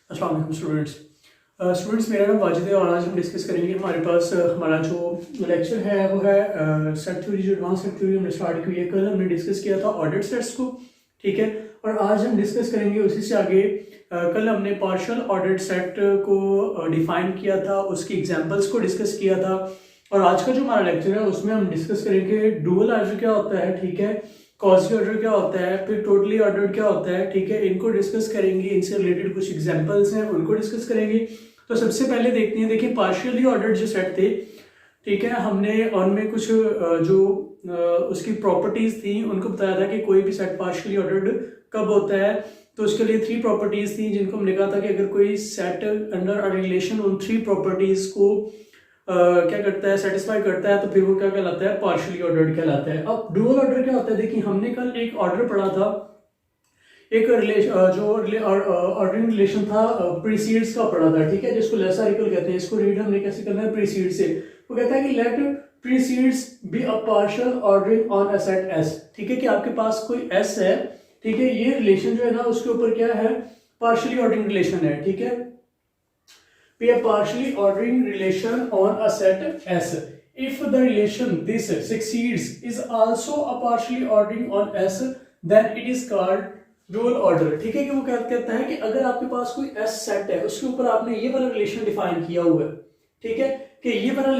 अस्सलाम वालेकुम स्टूडेंट्स मेरा नाम वाजिद है और आज हम डिस्कस करेंगे हमारे पास हमारा जो लेक्चर है वो है सेट थ्योरी। जो एडवांस सेट थ्योरी हमने स्टार्ट की है, कल हमने डिस्कस किया था ऑर्डर्ड सेट्स को, ठीक है। और आज हम डिस्कस करेंगे उसी से आगे। कल हमने पार्शियल ऑर्डर्ड सेट को डिफाइन किया था, उसकी एग्जांपल्स को डिस्कस किया था। और आज का जो हमारा लेक्चर है उसमें हम डिस्कस करेंगे डुअल ऑर्डर क्या होता है, ठीक है, कॉजी ऑर्डर क्या होता है, फिर टोटली ऑर्डर्ड क्या होता है, ठीक है। इनको डिस्कस करेंगे, इनसे रिलेटेड कुछ एग्जांपल्स हैं उनको डिस्कस करेंगे। तो सबसे पहले देखते हैं, देखिए पार्शियली ऑर्डर्ड जो सेट थे, ठीक है, हमने उनमें कुछ जो उसकी प्रॉपर्टीज थी उनको बताया था कि कोई भी सेट पार्शियली ऑर्डर्ड कब होता है। तो उसके लिए 3 प्रॉपर्टीज थी जिनको हमने कहा था कि अगर कोई सेट अंडर अ रिलेशन उन 3 प्रॉपर्टीज को क्या करता है, सेटिस्फाई करता है, तो फिर वो क्या कहलाता है, पार्शियली ऑर्डर्ड कहलाता है। अब डुअल ऑर्डर क्या होता है, देखिए हमने कल एक ऑर्डर पढ़ा था, एक ऑर्डरिंग रिलेशन था, प्रीसीड्स का पढ़ा था, ठीक है, जिसको लेसर इक्वल कहते हैं। इसको रीड हमने कैसे करना है, प्रीसीड से। वो कहता है कि let precedes be a partial ordering on a set S, ठीक है, कि आपके पास कोई एस है, ठीक है, ये रिलेशन जो है ना उसके ऊपर क्या है, पार्शियली ऑर्डरिंग रिलेशन है, ठीक है। Be a partially ordering relation on a set S. If the relation this succeeds is also a partially ordering on S, then it is called dual order, ठीक है। कि वो क्या कहता है कि अगर आपके पास कोई S सेट है, उसके ऊपर आपने ये वाला रिलेशन डिफाइन किया हुआ है, ठीक है, कि ये वाला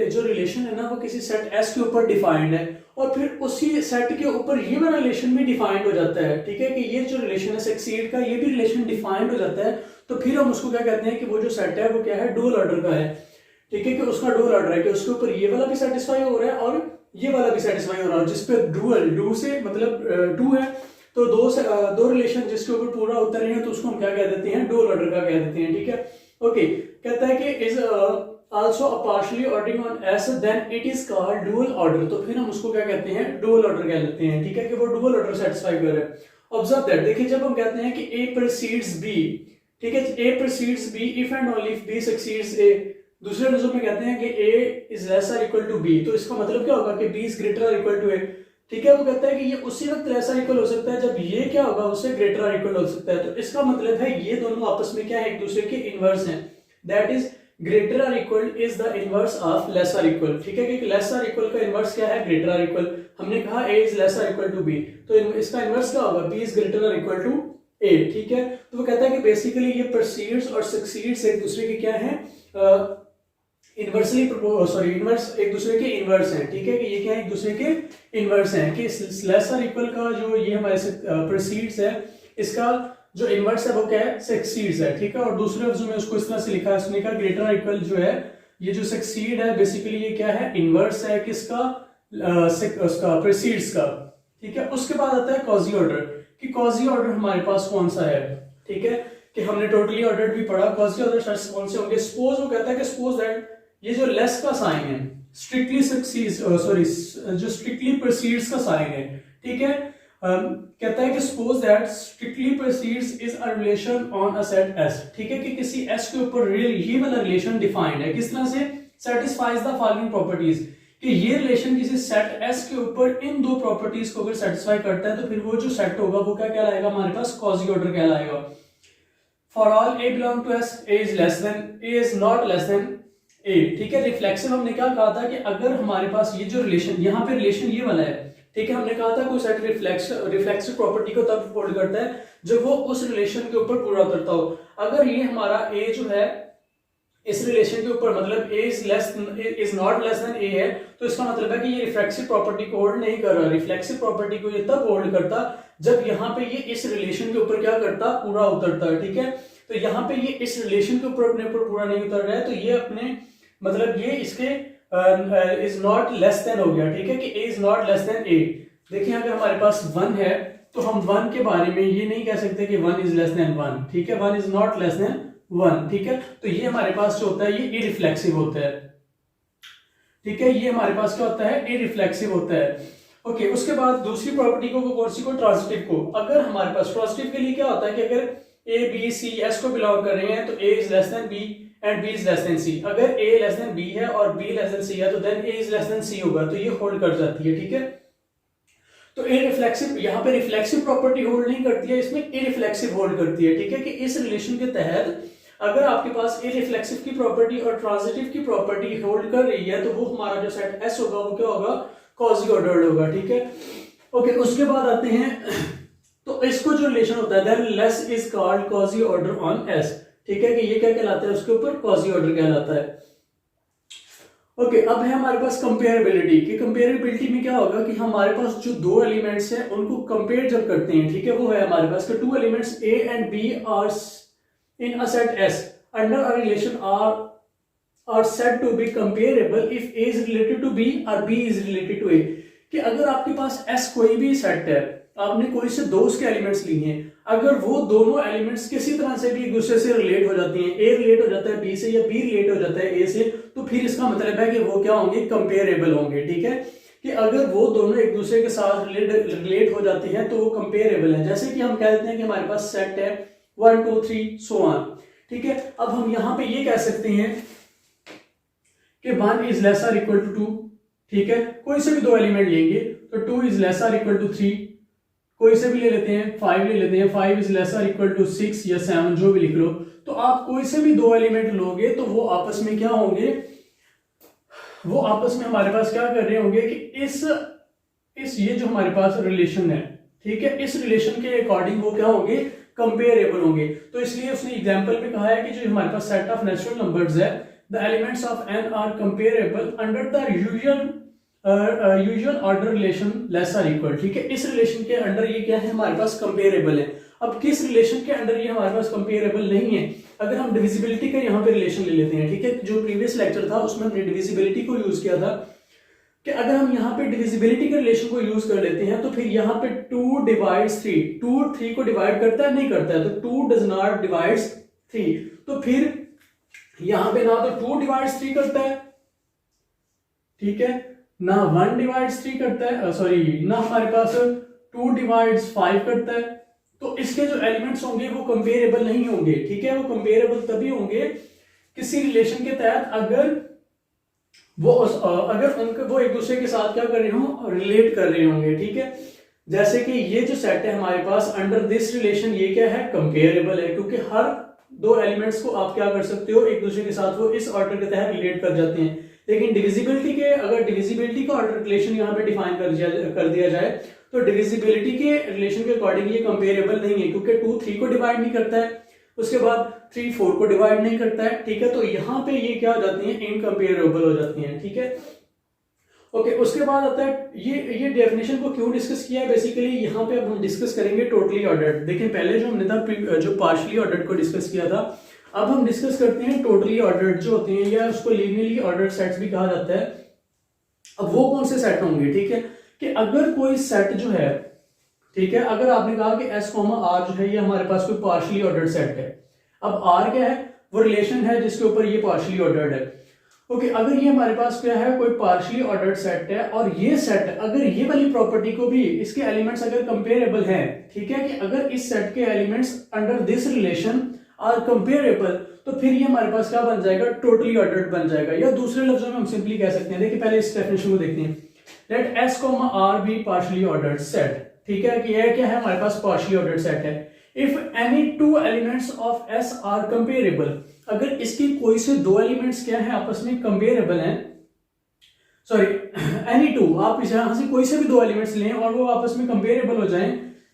जो रिलेशन है ना वो किसी सेट S के ऊपर डिफाइंड है, और फिर उसी सेट के ऊपर ये वाला रिलेशन भी डिफाइंड हो जाता है, ठीक है, कि ये जो रिलेशन है सक्सीड का, ये भी रिलेशन डिफाइंड हो जाता है। तो फिर हम उसको क्या कहते हैं कि वो जो सेट है वो क्या है, डुअल ऑर्डर का है, ठीक है, कि उसका डुअल ऑर्डर है कि उसके ऊपर ये वाला भी सेटिस्फाई हो रहा है और ये वाला भी सेटिस्फाई हो रहा है। जिसपे डुअल, डू से मतलब 2 है, तो दो रिलेशन जिसके ऊपर पूरा उतर रहे हैं, तो उसको हम क्या कह देते हैं, डुअल ऑर्डर का कह देते हैं, ठीक है। ओके, कहता है कि is also a partially ordering on S, then it is called dual order। तो फिर हम उसको क्या कहते हैं, डुअल ऑर्डर कह लेते हैं, ठीक है, कि वो डुअल ऑर्डर सेटिस्फाई कर रहा है। ऑब्जर्व दैट, देखिए जब हम कहते हैं कि A precedes B, ठीक है, A precedes B if and only if B succeeds A। दूसरे लफ्जों में कहते हैं कि A is lesser equal to B, तो इसका मतलब क्या होगा कि B is greater or equal to A, ठीक है। वो कहता है कि ये उसी वक्त लेसर इक्वल हो सकता है जब ये क्या होगा, उससे ग्रेटर और इक्वल हो सकता है। तो इसका मतलब है ये दोनों आपस में क्या है, एक दूसरे के इनवर्स हैं। दैट इज ग्रेटर और equal is the inverse of lesser equal, ठीक है, क्योंकि लेसर इक्वल का इनवर्स क्या है, ग्रेटर और इक्वल। हमने कहा A is lesser equal to B, तो इसका इनवर्स क्या होगा, B इज ग्रेटर और इक्वल टू A, ठीक है। तो वो कहता है कि बेसिकली ये प्रोसीड्स और सक्सीड्स एक दूसरे के क्या है, इनवर्सली सॉरी इनवर्स, एक दूसरे के इनवर्स हैं, ठीक है, कि ये क्या है, एक दूसरे के इनवर्स हैं। कि लेसर इक्वल का जो ये हमारे प्रोसीड्स है, इसका जो इनवर्स है वो क्या है, सक्सीड्स है, ठीक है। और दूसरे लफ्जों में उसको इस तरह से लिखा है, उसने कहा ग्रेटर इक्वल जो है, ये जो सक्सीड है बेसिकली ये क्या है, इनवर्स है किसका, उसका प्रोसीड्स का, ठीक है। उसके बाद आता है कॉजी ऑर्डर, कि कॉजी ऑर्डर हमारे पास कौन सा है, ठीक है, कि हमने टोटली ऑर्डर्ड भी पढ़ा। कॉजी ऑर्डर सेट्स कौन से होंगे, सपोज वो कहता है कि सपोज दैट ये जो लेस का साइन है स्ट्रिक्टली सक्सीड्स, सॉरी जो स्ट्रिक्टली प्रोसीड्स का साइन है, ठीक है। कहता है कि suppose that strictly proceeds is a relation on a set S, ठीक है, कि किसी S के ऊपर रियल ये वाला रिलेशन डिफाइंड है, किस तरह से, सेटिस्फाइज द फॉलोइंग प्रॉपर्टीज, कि ये रिलेशन किसी सेट S के ऊपर इन 2 प्रॉपर्टीज को अगर सेटिस्फाई करता है, तो फिर वो जो सेट होगा वो क्या कहलाएगा, हमारे पास कॉजी ऑर्डर कहलाएगा। For all A belong to S, A is less than, A is not less than A, ठीक है। रिफ्लेक्सिव हमने क्या कहा था कि अगर हमारे पास ये जो रिलेशन, यहाँ पे रिलेशन ये वाला है, ठीक है, हमने कहा था कोई सेट रिफ्लेक्सिव प्रॉपर्टी को तब होल्ड करता है जब वो उस रिलेशन के ऊपर पूरा उतरता हो। अगर ये हमारा A जो है इस रिलेशन के ऊपर, मतलब A is not less than A है, तो इसका मतलब है कि ये रिफ्लेक्सिव प्रॉपर्टी को होल्ड नहीं कर रहा। रिफ्लेक्सिव प्रॉपर्टी को ये तब होल्ड करता जब यहाँ पे ये इस रिलेशन के ऊपर क्या करता, पूरा उतरता है, ठीक है। तो यहाँ पे ये इस रिलेशन के ऊपर अपने ऊपर पूरा नहीं उतर रहा है, तो ये अपने मतलब ये इसके इज नॉट लेस देन हो गया, ठीक है, कि A is not less than A। देखिए अगर हमारे पास 1 है तो हम 1 के बारे में ये नहीं कह सकते कि 1 इज लेस देन 1, ठीक है, 1 इज नॉट लेस देन 1, ठीक है। तो ये हमारे पास जो होता है ये इरिफ्लेक्सिव होता है, ठीक है, ये हमारे पास क्या होता है, इरिफ्लेक्सिव होता है। ओके, उसके बाद दूसरी प्रॉपर्टी को, वो कौन सी को, ट्रांजिटिव को। अगर हमारे पास ट्रांजिटिव के लिए क्या होता है कि अगर A B C S को बिलोंग कर रहे हैं तो A is less than B and B is less than C। अगर A लेस देन B है और B लेस देन C है तो then A is less than C होगा, तो ये होल्ड कर जाती है, ठीक है। तो इरिफ्लेक्सिव, यहाँ पे रिफ्लेक्सिव प्रॉपर्टी होल्ड नहीं करती है, इसमें इरिफ्लेक्सिव होल्ड करती है, ठीक है। कि इस रिलेशन के तहत अगर आपके पास इरिफ्लेक्सिव की प्रॉपर्टी और ट्रांजिटिव की प्रॉपर्टी होल्ड कर रही है तो वो हमारा जो सेट एस होगा वो क्या होगा, क्वाजी ऑर्डर्ड होगा, ठीक है। ओके, उसके बाद आते हैं तो इसको जो रिलेशन होता है than less is called quasi order on S, ठीक है। कि ये क्या कहलाता है, उसके ऊपर क्वाजी ऑर्डर कहलाता है। ओके, अब है हमारे पास कंपेरेबिलिटी। कि कंपेरेबिलिटी में क्या होगा कि हमारे पास जो दो एलिमेंट्स हैं उनको कंपेयर जब करते हैं, ठीक है, वो है हमारे पास two elements A and B are in a set S under a relation R said to be comparable if A is related to B और B is related to A. कि अगर आपके पास एस कोई भी सेट है, आपने कोई से दो उसके एलिमेंट्स लिए हैं, अगर वो दोनों एलिमेंट्स किसी तरह से भी एक दूसरे से रिलेट हो जाती हैं, ए रिलेट हो जाता है बी से या बी रिलेट हो जाता है ए से, तो फिर इसका मतलब है कि वो क्या होंगे, कंपेरेबल होंगे, ठीक है। कि अगर वो दोनों एक दूसरे के साथ रिलेट हो जाती हैं तो वो कंपेरेबल है। जैसे कि हम कह देते हैं कि हमारे पास सेट है 1 2 3 सो ऑन, ठीक है। अब हम यहां पे ये कह सकते हैं कि 1 इज लेसर इक्वल टू 2, ठीक है। कोई से भी दो एलिमेंट लेंगे तो 2 इज लेसर इक्वल टू 3, कोई से भी ले लेते हैं 5 ले लेते हैं, 5 इज लेसर इक्वल टू 6 या 7 जो भी लिख लो। तो आप कोई से भी दो एलिमेंट लोगे तो वो आपस में क्या होंगे, वो आपस में हमारे पास क्या कर रहे होंगे कि इस ये जो हमारे पास रिलेशन है, ठीक है, इस रिलेशन के अकॉर्डिंग वो क्या होंगे, कंपेरेबल होंगे। तो इसलिए उसने एग्जांपल में कहा है कि जो हमारे पास सेट ऑफ नेचुरल नंबर्स है the elements of n are comparable under the usual order relation less or equal, ठीक है। इस रिलेशन के अंडर ये क्या है, हमारे पास कंपेरेबल है। अब किस रिलेशन के अंडर ये हमारे पास कंपेरेबल नहीं है, अगर हम डिविजिबिलिटी का यहाँ पे रिलेशन ले लेते हैं, ठीक है। जो प्रीवियस लेक्चर था उसमें हमने डिविजिबिलिटी को यूज किया था कि अगर हम यहाँ पे डिविजिबिलिटी के रिलेशन को यूज कर लेते हैं तो फिर यहाँ पे 2 डिवाइड्स 3, 2 3 को डिवाइड करता है, नहीं करता है, तो 2 डज नॉट डिवाइड्स 3। तो फिर यहाँ पे ना तो 2 डिवाइड्स 3 करता है, ठीक है, ना 1 डिवाइड्स 3 करता है, सॉरी ना हमारे पास 2 डिवाइड्स 5 करता है। तो इसके जो एलिमेंट्स होंगे वो कंपेरेबल नहीं होंगे, ठीक है। वो कंपेरेबल तभी होंगे किसी रिलेशन के तहत अगर वो एक दूसरे के साथ क्या कर रहे हो, रिलेट कर रहे होंगे, ठीक है। जैसे कि ये जो सेट है हमारे पास अंडर दिस रिलेशन ये क्या है, कंपेरेबल है, क्योंकि हर दो एलिमेंट्स को आप क्या कर सकते हो, एक दूसरे के साथ वो इस ऑर्डर के तहत रिलेट कर जाते हैं। लेकिन डिविजिबिलिटी के, अगर डिविजिबिलिटी का ऑर्डर रिलेशन यहाँ पे डिफाइन कर दिया जाए तो डिविजिबिलिटी के रिलेशन के अकॉर्डिंग ये कंपेरेबल नहीं है, क्योंकि 2 3 को डिवाइड नहीं करता है, उसके बाद 3 4 को डिवाइड नहीं करता है, ठीक है। तो यहाँ पे ये क्या हो जाती है, इनकंपेरेबल हो जाती हैं, ठीक है। ओके, उसके बाद आता है ये डेफिनेशन को क्यों डिस्कस किया है, बेसिकली यहाँ पे अब हम डिस्कस करेंगे टोटली ऑर्डर्ड। देखिए पहले जो हमने था जो पार्शियली ऑर्डर्ड को डिस्कस किया था, अब हम डिस्कस करते हैं टोटली ऑर्डर्ड जो होते हैं, या उसको लीनियरली ऑर्डर्ड सेट्स भी कहा जाता है। अब वो कौन से सेट होंगे, ठीक है। कि अगर कोई सेट जो है, ठीक है, अगर आपने कहा कि S, R जो है ये हमारे पास कोई पार्शियली ऑर्डर्ड सेट है। अब R क्या है, वो रिलेशन है जिसके ऊपर ये पार्शियली ऑर्डर्ड है। ओके, अगर ये हमारे पास क्या है, कोई पार्शियली ऑर्डर्ड सेट है और ये सेट अगर ये वाली प्रॉपर्टी को भी, इसके एलिमेंट्स अगर कंपेरेबल हैं, ठीक है, कि अगर इस सेट के elements under this relation are comparable, तो फिर ये हमारे पास क्या बन जाएगा, टोटली ऑर्डर्ड बन जाएगा। या दूसरे लफ्जों में हम सिंपली कह सकते हैं, देखिए पहले इस डेफिनेशन को देखते हैं, let S, R be partially ordered set, ठीक है। कि ये क्या है, हमारे पास पार्शियली ऑर्डर्ड सेट है। If any 2 elements of S are comparable, अगर इसकी कोई से दो एलिमेंट्स क्या है, आपस में कंपेरेबल हैं, सॉरी एनी 2, आप यहां से कोई से भी दो एलिमेंट्स लें और वो आपस में कंपेरेबल हो जाएं,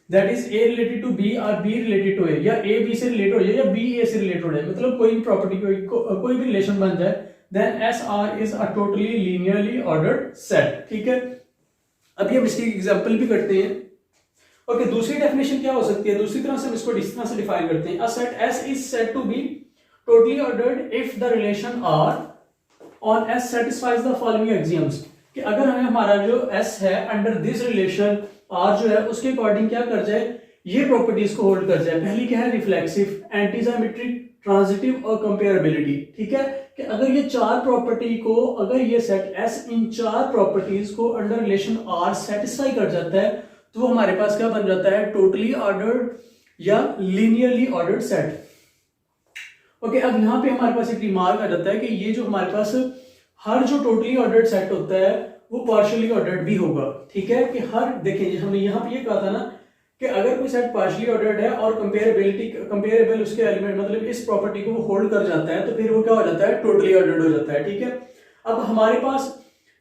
that is A related to B और B रिलेटेड टू A, या A B से रिलेट हो जाए या B A से रिलेट हो जाए, मतलब कोई भी प्रॉपर्टी कोई भी रिलेशन बन जाए, then SR is a totally linearly ordered set, ठीक है। अभी हम इसकी एग्जांपल भी करते हैं। ओके, दूसरी डेफिनेशन क्या हो सकती है, दूसरी तरह से हम इसको इस तरह से डिफाइन करते हैं, a set S is said to be totally ordered if the relation R on S satisfies the following axioms, कि अगर हमें हमारा जो S है अंडर दिस रिलेशन R जो है उसके अकॉर्डिंग क्या कर जाए, ये प्रॉपर्टीज को होल्ड कर जाए। पहली क्या है, रिफ्लेक्सिव, एंटीसिमेट्रिक, ट्रांजिटिव और कंपेरेबिलिटी, ठीक है। कि अगर ये चार प्रॉपर्टी को, अगर ये सेट S इन चार प्रॉपर्टीज को अंडर रिलेशन R सेटिस्फाई कर जाता है तो वो हमारे पास क्या बन जाता है, टोटली ऑर्डर्ड या लीनियरली ऑर्डर्ड सेट। ओके, अब यहाँ पे हमारे पास एक रिमार्क आ जाता है कि ये जो हमारे पास हर जो टोटली ऑर्डर्ड सेट होता है वो पार्शियली ऑर्डर्ड भी होगा। ठीक है, कि हर देखें हमने यहाँ पे ये कहा था ना कि अगर कोई सेट पार्शियली ऑर्डर्ड है और कंपेरेबल उसके एलिमेंट मतलब इस प्रॉपर्टी को वो होल्ड कर जाता है, तो फिर वो क्या हो जाता है, टोटली ऑर्डर्ड हो जाता है। ठीक है, अब हमारे पास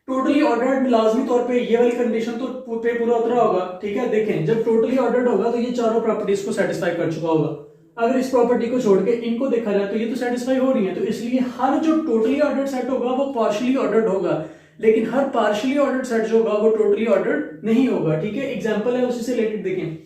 टोटली ऑर्डर्ड लाजमी तौर पे ये वाली कंडीशन तो पे पूरा उतरा होगा। ठीक है, देखें जब टोटली ऑर्डर्ड होगा तो ये चारों प्रॉपर्टीज को सेटिस्फाई कर चुका होगा। अगर इस प्रॉपर्टी को छोड़ के इनको देखा जाए तो ये तो सेटिस्फाई हो रही है, तो इसलिए हर जो टोटली ऑर्डर्ड सेट होगा वो पार्शियली ऑर्डर्ड होगा, लेकिन हर पार्शियली ऑर्डर्ड सेट जो होगा वो टोटली ऑर्डर्ड नहीं होगा। ठीक है, एग्जांपल है उसी से रिलेटेड देखें,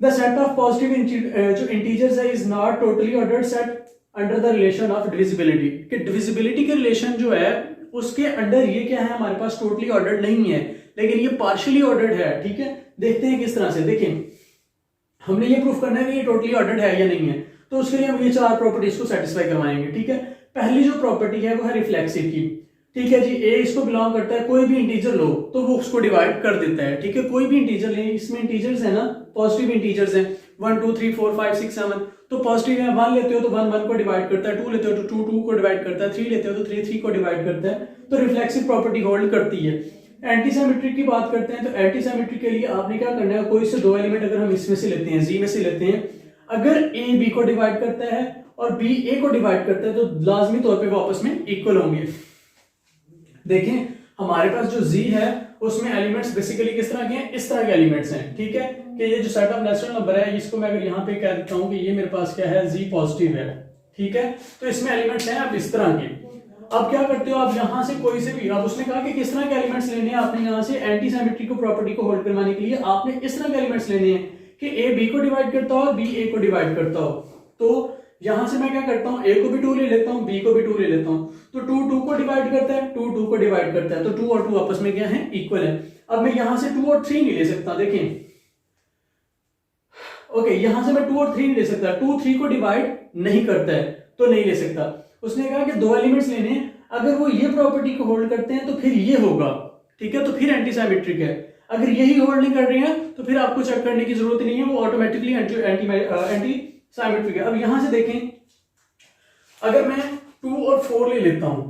द सेट ऑफ पॉजिटिव जो इंटीजर्स है is not totally ordered set under the relation of divisibility, कि डिविजिबिलिटी के रिलेशन जो है उसके अंडर ये क्या है, हमारे पास टोटली ऑर्डर्ड नहीं है, लेकिन ये पार्शियली ऑर्डर्ड है। ठीक है, देखते हैं किस तरह से। देखें हमने ये प्रूफ करना है कि ये टोटली ऑर्डर्ड है या नहीं है, तो उसके लिए हम ये चार प्रॉपर्टीज को सेटिस्फाई करवाएंगे। ठीक है, पहली जो प्रॉपर्टी है वो है रिफ्लेक्सिव की। ठीक है जी, ए इसको बिलोंग करता है, कोई भी इंटीजर लो तो वो उसको डिवाइड कर देता है। ठीक है, कोई भी इंटीजर ले, इसमें इंटीजर्स है ना, पॉजिटिव इंटीजर्स हैं 1 2 3 4 5 6 7, तो पॉजिटिव है 1 लेते हो तो 1 1 को डिवाइड करता है, 2 लेते हो तो 2 2 को डिवाइड करता है, 3 लेते हो तो 3 3 को डिवाइड करता है, तो रिफ्लेक्सिव प्रॉपर्टी होल्ड करती है। एंटी सिमेट्रिक की बात करते हैं, तो एंटी सिमेट्रिक के लिए आपने क्या करना है, कोई से दो एलिमेंट अगर हम इसमें से लेते हैं, जी में से लेते हैं, अगर ए बी को डिवाइड करता है और बी ए को डिवाइड करता है तो लाजमी तौर पे वो आपस में इक्वल होंगे। देखें हमारे पास जो जी है उसमें एलिमेंट्स बेसिकली किस तरह के हैं, इस तरह के एलिमेंट्स हैं। ठीक है, कि ये जो सेट ऑफ नेचुरल नंबर है इसको मैं अगर यहाँ पे कह देता हूँ कि ये मेरे पास क्या है, जी पॉजिटिव है। ठीक है, तो इसमें एलिमेंट्स हैं आप इस तरह के। अब क्या करते हो आप यहाँ से कोई से भी, अब उसने कहा कि किस तरह के एलिमेंट्स लेने हैं, आपने यहाँ से एंटी सिमेट्रिक को प्रॉपर्टी को होल्ड करवाने के लिए आपने इस तरह के एलिमेंट्स लेने हैं कि ए बी को डिवाइड करता हो और बी ए को डिवाइड करता हो। तो यहां से मैं क्या करता हूं, ए को भी 2 ले लेता हूं, बी को भी 2 ले लेता हूं, तो 2 2 को डिवाइड करता है, 2 2 को डिवाइड करता है, तो 2 और 2 आपस में क्या है, इक्वल है। अब मैं यहां से 2 और 3 नहीं ले सकता, देखें ओके, यहां से मैं 2 और 3 नहीं ले सकता, 2 3 को डिवाइड नहीं करता है तो नहीं ले सकता। उसने कहा कि दो एलिमेंट्स लेने हैं, अगर वो ये प्रॉपर्टी को होल्ड करते हैं तो फिर ये होगा। ठीक है, तो फिर एंटी सिमेट्रिक है। अगर यही होल्ड नहीं कर रहे हैं तो फिर आपको चेक करने की जरूरत नहीं है, वो ऑटोमेटिकली एंटी सिमेट्रिक है। अब यहां से देखें, अगर मैं 2 और 4 ले लेता हूं,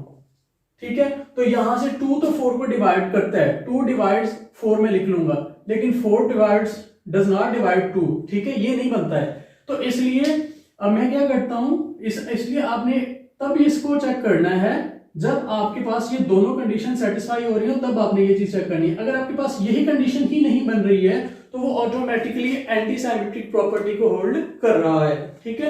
ठीक है, तो यहां से 2 तो 4 को डिवाइड करता है, 2 डिवाइड्स 4 में लिख लूंगा, लेकिन 4 डिवाइड्स डज नॉट डिवाइड 2। ठीक है, ये नहीं बनता है, तो इसलिए अब मैं क्या करता हूं, इसलिए आपने तब इसको चेक करना है जब आपके पास ये दोनों कंडीशन सेटिस्फाई हो रही हो, तब आपने ये चीज चेक करनी है। अगर आपके पास यही कंडीशन ही नहीं बन रही है तो वो ऑटोमेटिकली एंटी सिमेट्रिक प्रॉपर्टी को होल्ड कर रहा है। ठीक है,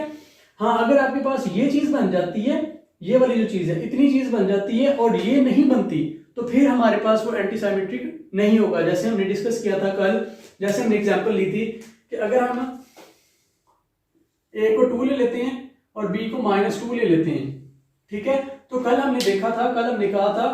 हाँ, अगर आपके पास ये चीज बन जाती है, ये वाली जो चीज है, इतनी चीज बन जाती है और ये नहीं बनती, तो फिर हमारे पास वो एंटी सिमेट्रिक नहीं होगा। जैसे हमने डिस्कस किया था कल, जैसे हमने एग्जांपल ली थी कि अगर हम ए को 2 ले लेते हैं और बी को -2 ले लेते हैं, ठीक है, तो कल हमने देखा था, कल हमने कहा था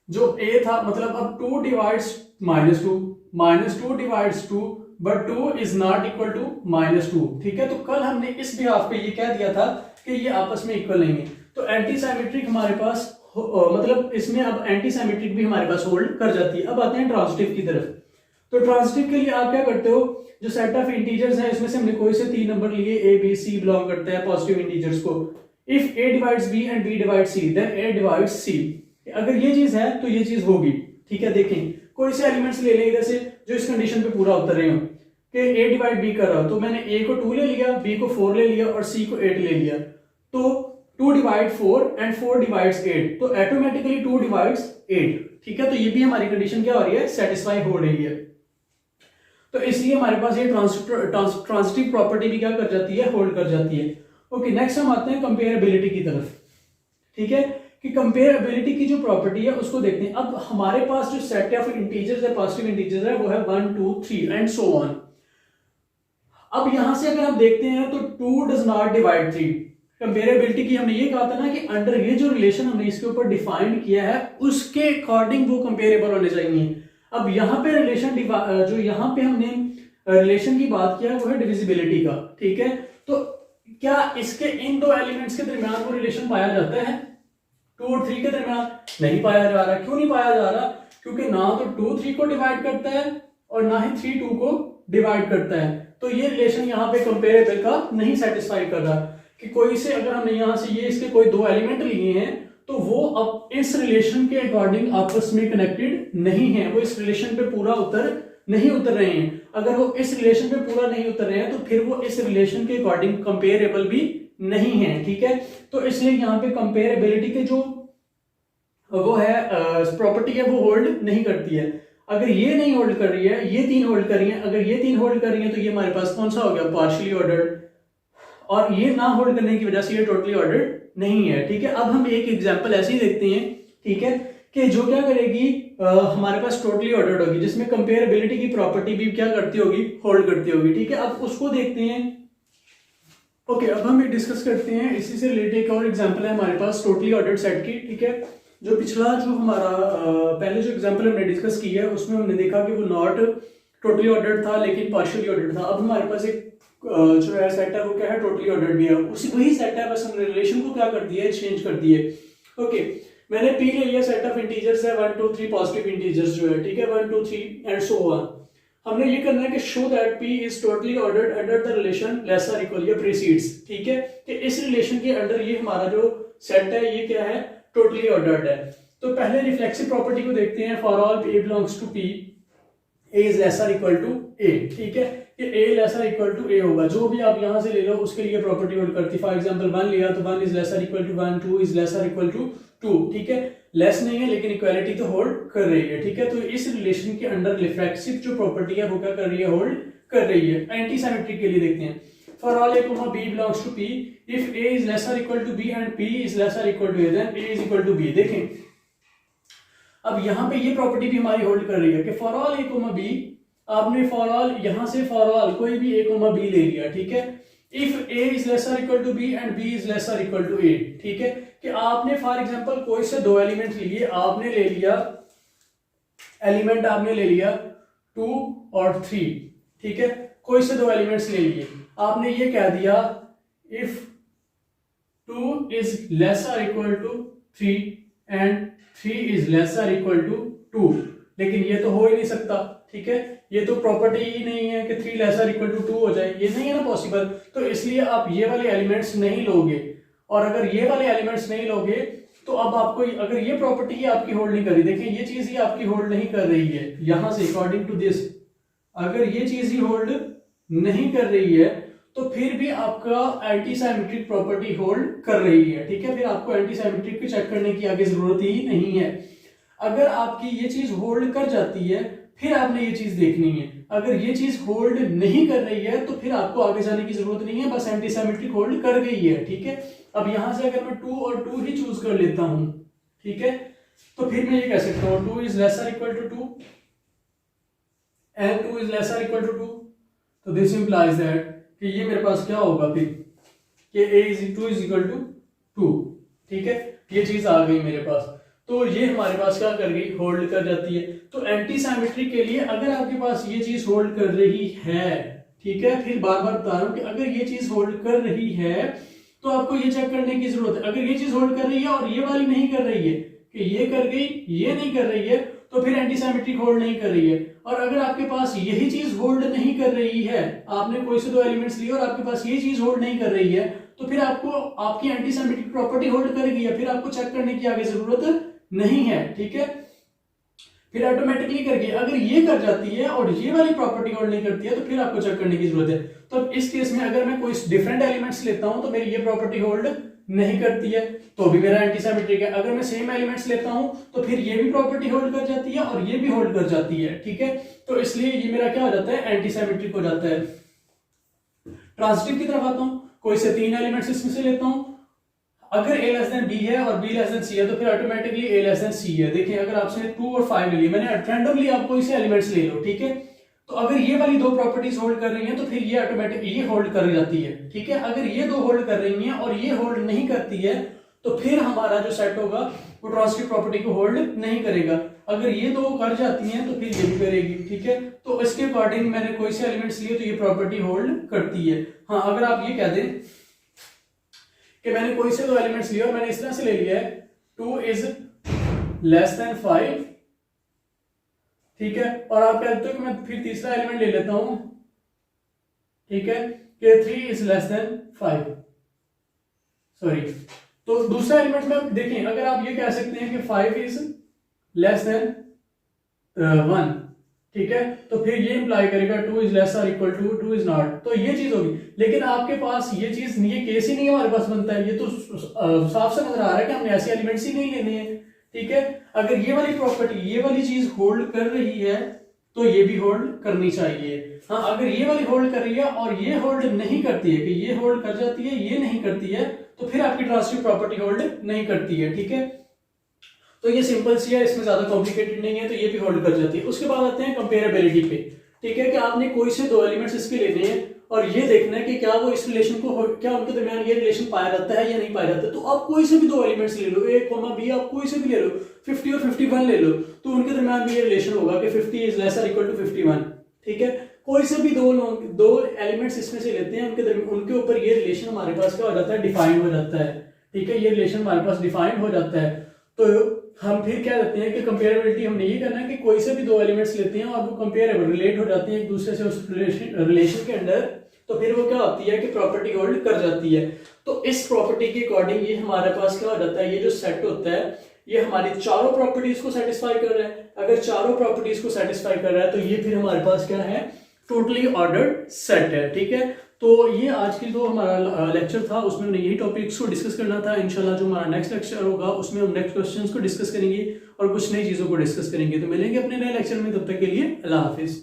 जो ए था, मतलब अब 2 divides -2 divides 2, but 2 is not equal to -2। ठीक है, तो कल हमने इस बिहाफ पे ये कह दिया था कि ये आपस में इक्वल नहीं है, तो एंटी सिमेट्रिक हमारे पास मतलब इसमें अब एंटी सिमेट्रिक भी हमारे पास होल्ड कर जाती है। अब आते हैं ट्रांजिटिव की तरफ। तो ट्रांजिटिव के लिए आप क्या करते हो, जो सेट ऑफ इंटीजर्स है इसमें से हमने कोई से 3 नंबर लिए, ए बी सी बिलोंग करते हैं पॉजिटिव इंटीजर्स को। If A divides B and B divides C, then A divides C. अगर ये चीज है तो ये चीज होगी। ठीक है, देखें कोई से एलिमेंट्स ले लें इधर से जो इस कंडीशन पे पूरा उतर रहे हो कि ए डिवाइड बी कर रहा हो, तो मैंने ए को 2 ले लिया, बी को 4 ले लिया और सी को 8 ले लिया, तो 2 डिवाइड 4 एंड 4 डिवाइड्स 8, तो ऑटोमेटिकली 2 डिवाइड्स 8। ठीक है, तो ये भी हमारी कंडीशन क्या हो रही है, सेटिस्फाई हो रही है। तो इसलिए हमारे पास ये ट्रांजिटिव प्रॉपर्टी भी क्या कर जाती है, होल्ड कर जाती है। ओके, नेक्स्ट हम आते हैं कंपेरेबिलिटी की तरफ। ठीक है, कि कंपेरेबिलिटी की जो प्रॉपर्टी है उसको देखते हैं। अब हमारे पास जो सेट ऑफ इंटीजर्स है, पॉजिटिव इंटीजर्स है, वो है 1 2 3 एंड सो ऑन। अब यहां से अगर हम देखते हैं तो 2 डज नॉट डिवाइड 3। कंपेरेबिलिटी की हमने ये कहा था ना कि अंडर ये जो रिलेशन हमने इसके ऊपर डिफाइन किया है उसके अकॉर्डिंग वो कंपेरेबल होने चाहिए। अब यहाँ पे रिलेशन जो यहाँ पे हमने रिलेशन की बात किया है वो है डिविजिबिलिटी का। ठीक है, तो क्या इसके इन दो एलिमेंट्स के दरमियान वो रिलेशन पाया जाता है, 2 और 3 के दरमियान? नहीं पाया जा रहा। क्यों नहीं पाया जा रहा? क्योंकि ना तो 2 3 को डिवाइड करता है और ना ही 3 2 को डिवाइड करता है। तो ये रिलेशन यहाँ पे कंपेरेबल का नहीं सेटिस्फाई कर रहा कि कोई से अगर हमने यहाँ से ये इसके कोई 2 एलिमेंट लिए हैं तो वो अब इस रिलेशन के अकॉर्डिंग आपस में कनेक्टेड नहीं है, वो इस रिलेशन पे पूरा नहीं उतर रहे हैं। अगर वो इस रिलेशन पे पूरा नहीं उतर रहे हैं तो फिर वो इस रिलेशन के अकॉर्डिंग कंपेरेबल भी नहीं है, ठीक है। तो इसलिए यहाँ पे कंपेरेबिलिटी के जो वो है प्रॉपर्टी है वो होल्ड नहीं करती है। अगर ये नहीं होल्ड कर रही है, ये तीन होल्ड कर रही है, अगर ये तीन होल्ड कर रही है तो ये हमारे पास कौन सा हो गया, पार्शियली ऑर्डर्ड, और ये ना होल्ड करने की वजह से ये टोटली ऑर्डर्ड नहीं है, ठीक है। अब हम एक एग्जांपल ऐसे ही देखते हैं, ठीक है, कि जो क्या करेगी हमारे पास टोटली ऑर्डर्ड होगी, जिसमें कंपेरेबिलिटी की प्रॉपर्टी भी क्या करती होगी, होल्ड करती होगी, ठीक है। अब उसको देखते हैं। ओके, अब हम ये डिस्कस करते हैं, इसी से रिलेटेड एक और एग्जांपल है हमारे पास टोटली ऑर्डर्ड सेट की, ठीक है। जो पिछला जो हमारा पहले जो एग्जांपल हमने डिस्कस किया है उसमें हमने देखा कि वो नॉट टोटली ऑर्डर्ड था लेकिन पार्शियली ऑर्डर्ड था। अब हमारे पास एक जो है सेट है वो क्या है, टोटली ऑर्डर्ड भी है, उसी वही सेट है, बस हमने रिलेशन को क्या कर दिया है, चेंज कर दिया है। ओके, मैंने पी ले लिया, सेट ऑफ इंटीजर्स है 1 2 3 पॉजिटिव इंटीजर्स जो है, ठीक है, 1 2 3 एंड सो ऑन। हमने ये करना है कि show that P is totally ordered under the relation less और इक्वल या प्रीसीड्स, ठीक है, कि इस रिलेशन के अंडर ये हमारा जो सेट है ये क्या है, टोटली ऑर्डर्ड है। तो पहले रिफ्लेक्सिव प्रॉपर्टी को देखते हैं, for all A belongs to P A is less और इक्वल टू ए, ठीक है, कि ए लेस और इक्वल टू ए होगा, जो भी आप यहां से ले लो उसके लिए प्रॉपर्टी होल्ड करती है। फॉर एग्जांपल 1 लिया तो 1 इज लेस और इक्वल टू 1, 2 इज लेस और इक्वल टू 2, ठीक है, लेस नहीं है लेकिन इक्वालिटी तो होल्ड कर रही है, ठीक है। तो इस रिलेशन के अंडर रिफ्लेक्सिव जो प्रॉपर्टी है वो क्या कर रही है, होल्ड कर रही है। एंटी सिमेट्रिक के लिए देखते हैं, for all A comma B belongs to P if A is less और equal to B and P is less और equal to A then A is equal to B. देखें अब यहां पे ये प्रॉपर्टी भी हमारी होल्ड कर रही है कि for all A comma B, आपने फॉर ऑल यहां से फॉर ऑल कोई भी ए कॉमा बी ले लिया, ठीक है, इफ ए इज लेस और equal to B and B is less और इक्वल टू ए, ठीक है, कि आपने फॉर एग्जांपल कोई से दो एलिमेंट लिए, आपने ले लिया एलिमेंट, आपने ले लिया 2 और 3, ठीक है, कोई से दो एलिमेंट्स ले लिए, आपने ये कह दिया इफ 2 इज लेस और equal to 3 and 3 is less और इक्वल टू 2, लेकिन ये तो हो ही नहीं सकता, ठीक है, ये तो प्रॉपर्टी ही नहीं है कि 3 लेस और इक्वल टू 2 हो जाए, ये नहीं है ना पॉसिबल। तो इसलिए आप ये वाले एलिमेंट्स नहीं लोगे, और अगर ये वाले एलिमेंट्स नहीं लोगे तो अब आपको अगर ये प्रॉपर्टी ही आपकी होल्ड नहीं कर रही, देखिए ये चीज ही आपकी होल्ड नहीं कर रही है, यहां से अकॉर्डिंग टू दिस अगर ये चीज ही होल्ड नहीं कर रही है तो फिर भी आपका एंटी साइमेट्रिक प्रॉपर्टी होल्ड कर रही है, ठीक है, फिर आपको एंटी साइमेट्रिक को चेक करने की आगे जरूरत ही नहीं है। अगर आपकी ये चीज होल्ड कर जाती है फिर आपने ये चीज देखनी है, अगर ये चीज होल्ड नहीं कर रही है तो फिर आपको आगे जाने की जरूरत नहीं है, बस एंटी साइमेट्रिक होल्ड कर गई है, ठीक है। अब यहां से अगर मैं 2 और 2 ही चूज कर लेता हूं, ठीक है, तो फिर मैं ये कह सकता हूं 2 इज लेस और equal to 2 and 2 is less और इक्वल टू 2, तो दिस इंप्लाइज दैट कि ये मेरे पास क्या होगा फिर कि a is 2 is equal to 2, ठीक है, ये चीज आ गई मेरे पास, तो ये हमारे पास क्या कर गई, होल्ड कर जाती है। तो एंटी साइमेट्रिक के लिए अगर आपके पास ये चीज होल्ड कर रही है, ठीक है, फिर बार बार बता रहा हूं कि अगर ये चीज होल्ड कर रही है तो आपको ये चेक करने की जरूरत है, अगर ये चीज होल्ड कर रही है और ये वाली नहीं कर रही है कि ये कर गई ये नहीं कर रही है तो फिर एंटी साइमेट्रिक होल्ड नहीं कर रही है। और अगर आपके पास यही चीज होल्ड नहीं कर रही है, आपने कोई से दो एलिमेंट्स लिए और आपके पास ये चीज होल्ड नहीं कर रही है, तो फिर आपको आपकी एंटी साइमेट्रिक प्रॉपर्टी होल्ड करेगी, फिर आपको चेक करने की आगे जरूरत नहीं है, ठीक है, फिर ऑटोमेटिकली करके अगर ये कर जाती है और ये वाली प्रॉपर्टी होल्ड नहीं करती है तो फिर आपको चेक करने की जरूरत है। तो अब इस केस में अगर मैं कोई डिफरेंट एलिमेंट्स लेता हूं तो मेरी ये प्रॉपर्टी होल्ड नहीं करती है तो भी मेरा एंटी साइमेट्रिक है। अगर मैं सेम एलिमेंट्स लेता हूं तो फिर ये भी प्रॉपर्टी होल्ड कर जाती है और ये भी होल्ड कर जाती है, ठीक है, तो इसलिए ये मेरा क्या हो जाता है, एंटी साइमेट्रिक हो जाता है। ट्रांजिटिव की तरफ आता हूं, कोई से 3 एलिमेंट्स इसमें से लेता हूं, अगर a लेस देन b है और b लेस देन c है तो फिर automatically a less than c है। देखिए अगर आपसे 2 और 5 ले लिए, मैंने रैंडमली आपको इसे एलिमेंट्स ले लो, ठीक है, तो अगर ये वाली दो प्रॉपर्टीज होल्ड कर रही हैं तो फिर ये ऑटोमेटिकली ये होल्ड कर जाती है, ठीक है। अगर ये दो होल्ड कर रही हैं और ये होल्ड नहीं करती है तो फिर हमारा जो सेट होगा वो ट्रांजिटिव प्रॉपर्टी को होल्ड नहीं करेगा। अगर ये दो कर जाती हैं तो फिर ये भी करेगी, ठीक है, तो इसके अकॉर्डिंग मैंने कोई से एलिमेंट्स लिए तो ये प्रॉपर्टी होल्ड करती है। हाँ, अगर आप ये कह दें कि मैंने कोई से दो एलिमेंट्स लिए और मैंने इस तरह से ले लिया है 2 इज लेस देन 5, ठीक है, और आप कहते हो कि मैं फिर तीसरा एलिमेंट ले लेता हूं, ठीक है, कि 3 इज लेस देन 5, सॉरी तो दूसरा एलिमेंट में देखें, अगर आप ये कह सकते हैं कि 5 इज लेस देन 1, ठीक है, तो फिर ये इंप्लाई करेगा 2 इज लेस और इक्वल टू 2 इज नॉट, तो ये चीज होगी। लेकिन आपके पास ये चीज नहीं, ये केस ही नहीं हमारे पास बनता है, ये तो साफ से नजर आ रहा है कि हमने ऐसे एलिमेंट्स ही नहीं लेने हैं, ठीक है। अगर ये वाली प्रॉपर्टी, ये वाली चीज होल्ड कर रही है तो ये भी होल्ड करनी चाहिए। हाँ, अगर ये वाली होल्ड कर रही है और ये होल्ड नहीं करती है, कि ये होल्ड कर जाती है, ये नहीं करती है, तो फिर आपकी ट्रांजिटिव प्रॉपर्टी होल्ड नहीं करती है, ठीक है। तो ये सिंपल सी है, इसमें ज्यादा कॉम्प्लिकेटेड नहीं है, तो ये भी होल्ड कर जाती है। उसके बाद आते हैं कंपेरेबिलिटी पे, ठीक है, कि आपने कोई से दो एलिमेंट्स इसके लेने हैं और ये देखना है कि क्या वो इस रिलेशन को, क्या उनके दरमियान ये रिलेशन पाया जाता है या नहीं पाया जाता है। तो आप कोई से भी दो एलिमेंट्स ले लो, A, B, आप कोई से भी ले लो, 50 और 51 ले लो, तो उनके दरमियान भी ये रिलेशन होगा कि 50 इज लेस और इक्वल टू 51, ठीक है। कोई से भी दो एलिमेंट्स इसमें से लेते हैं, उनके ऊपर ये रिलेशन हमारे पास क्या हो जाता है, डिफाइन हो जाता है, ठीक है, ये रिलेशन हमारे पास डिफाइन हो जाता है। तो हम फिर क्या कहते हैं कि कंपेरेबिलिटी हमने ये करना है कि कोई से भी दो एलिमेंट्स लेते हैं और वो कंपेरेबल रिलेट हो जाते हैं एक दूसरे से उस रिलेशन के अंदर, तो फिर वो क्या होती है कि प्रॉपर्टी होल्ड कर जाती है। तो इस प्रॉपर्टी के अकॉर्डिंग ये हमारे पास क्या हो जाता है, ये जो सेट होता है ये हमारी चारों प्रॉपर्टीज को सेटिस्फाई कर रहा है। अगर चारों प्रॉपर्टीज को सेटिस्फाई कर रहा है तो ये फिर हमारे पास क्या है, टोटली ऑर्डर्ड सेट है, ठीक है। तो ये आज की जो हमारा लेक्चर था उसमें हमने यही टॉपिक्स को डिस्कस करना था। इंशाल्लाह जो हमारा नेक्स्ट लेक्चर होगा उसमें हम नेक्स्ट क्वेश्चंस को डिस्कस करेंगे और कुछ नई चीज़ों को डिस्कस करेंगे। तो मिलेंगे अपने नए लेक्चर में, तब तक के लिए अल्लाह हाफिज।